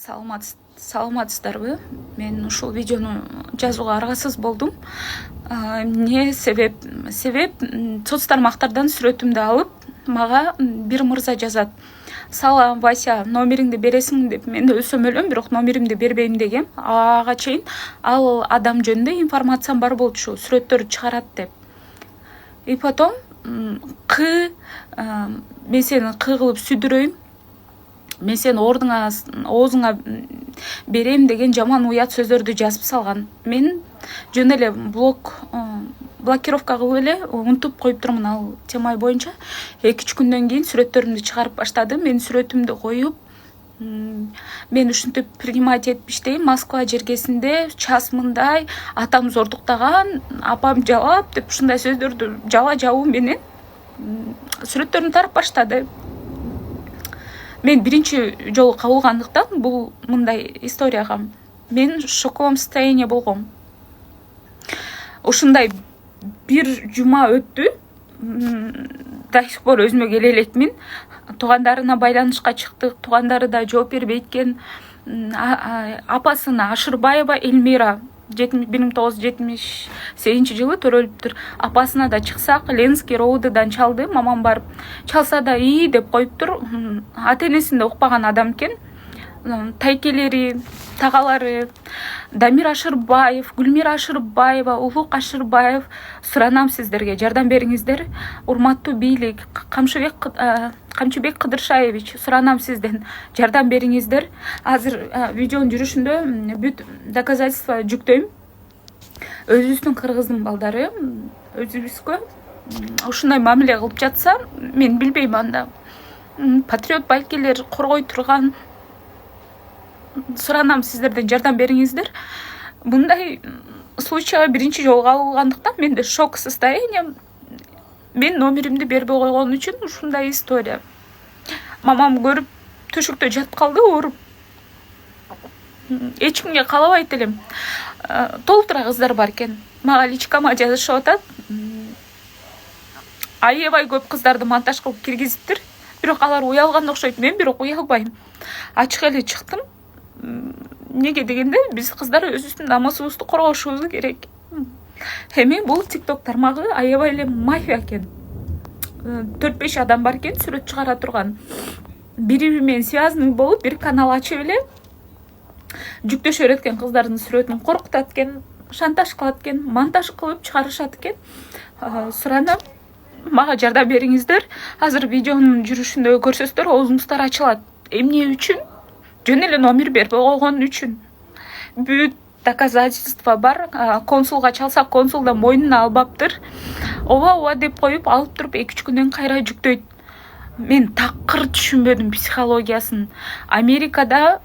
Саламатсыздарбы? Мен ушул видеону жазууга аргасыз болдум. Эмне себеп? Соц тармактардан сүрөтүмдү алып, мага бир мырза жазат. Салам, Вася, номериңди бересиң деп. Мен өлсөм өлөм, бирок номеримди бербейм дегем. Ага чейин ал адам жөнүндө информациям бар болчу, сүрөттөрдү чыгарат деп. И потом мен сени кылып сүйдүрөйм, мен сени оозуңа берем деген жаман уят сөздөрдү жазып салган. Мен жөн эле блокировка кылып эле унутуп коюп турмун ал тема боюнча. 2-3 күндөн кийин сүрөттөрүмдү чыгарып баштады. Мен сүрөтүмдү коюп, мен ушинтип принимать этпиштейм, Москва жергесинде час мындай, атам зордуктаган, апам жалап деп ушундай сөздөрдү жала жабуу менен сүрөттөрүмдү тарап баштады. Мен биринчи жолу кабылгандыктан бул мындай историяга мен шоковом состояние болгом. Ушундай бир жума өттү. До сих пор өзүмө келе элекмин. Туугандарына байланышка чыктык, туугандары да жооп бербейт экен. Апасына Ашырбаева Эльмира 1978 жылы төрөлүптүр. Апасына да чыксак, Ленинский роудыдан чалды, мамам барып чалса да ии деп коюптур. Ата-энесин да укпаган адам экен. Тайкелери, тагалары Дамир Ашырбаев, Гүлмира Ашырбаева, Улук Ашырбаев, суранам сиздерге, жардам бериңиздер. Урматтуу бийлик, Камчыбек Кыдыршаевич, суранам сизден, жардам бериңиздер. Азыр видеонун жүрүшүндө бүт доказательства жүктөйм. Өзүбүздүн кыргыздын балдары өзүбүзгө ушундай мамиле кылып жатса, мен билбейм анда. Патриот балкилер коргой турган. Суранам сиздерден, жардам бериңиздер. Мындай случайга биринчи жолу кабылгандыктан менде шок состояние. Мен номеримди бербей койгон үчүн ушундай история. Мамам көрүп төшөктө жатып калды, ооруп. Эч кимге каалабайт элем. Толтура кыздар бар экен. Мага личкама жазышып атат. Аябай көп кыздарды монтаж кылып киргизиптир. Бирок алар уялган окшойт. Мен бирок уялбайм. Ачык эле чыктым. Неге дегенде, биз кыздар өзүбүздүн намысыбызды коргошубуз керек. Эми бул TikTok тармагы аябай эле мафия экен. 4-5 адам бар экен, сүрөт чыгара турган. Бири менен связанный болуп, бир канал ачып эле жүктөшө берет экен, кыздардын сүрөтүн коркутат экен, шантаж кылат экен, монтаж кылып чыгарышат экен. Суранам, мага жардам бериңиздер. Азыр видеонун жүрүшүндө көрсөздөр, оозуңуздар ачылат. Эмне үчүн? Жөн эле номер бербей койгон үчүн. Бүт доказательства бар. Консулга чалсак, консул да мойнуна албаптыр. Ооба деп коюп, алып туруп 2-3 күндөн кайра жүктөйт. Мен такыр түшүнбөдүм психологиясын. Америкада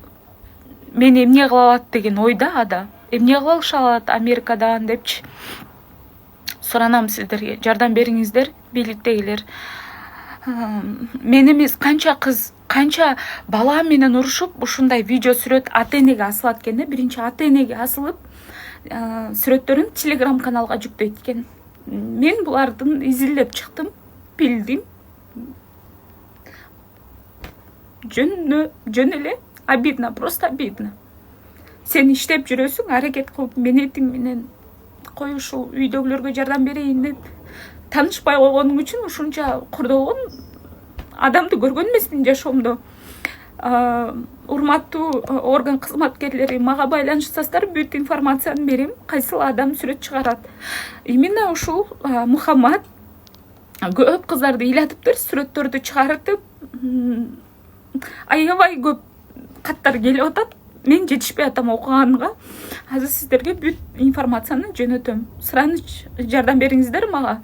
мен эмне кыла алат деген ойда ада. Эмне кылыша алат Америкадан депчи. Суранам сиздерге, жардам бериңиздер, бийликтегилер. Мен эмес, канча бала менен урушуп, ушундай видео сүрөт ата-энеге асылат экен. Биринчи ата-энеге асылып, сүрөттөрүн Telegram каналга жүктөйт экен. Мен булардын изилдеп чыктым, билдим. Жөн эле обидно, просто обидно. Сен иштеп жүрөсүң, аракет кылып менетиң менен кой ушул үйдөгүлөргө жардам берейин деп таанышпай койгонуң үчүн ушунча кордолгон адамды көргөн эмесмин жашоомдо. Урматтуу орган кызматкерлери, мага байланышсаңыздар, бүт информацияны берем, кайсыл адам сүрөт чыгарат. Именно ушул Мухаммад көп кыздарды ыйлатыптыр, сүрөттөрдү чыгарытып, аябай көп каттар келип атат. Мен жетишпей атам окуганга. Азыр сиздерге бүт информацияны жөнөтөм. Сураныч, жардам бериңиздер мага.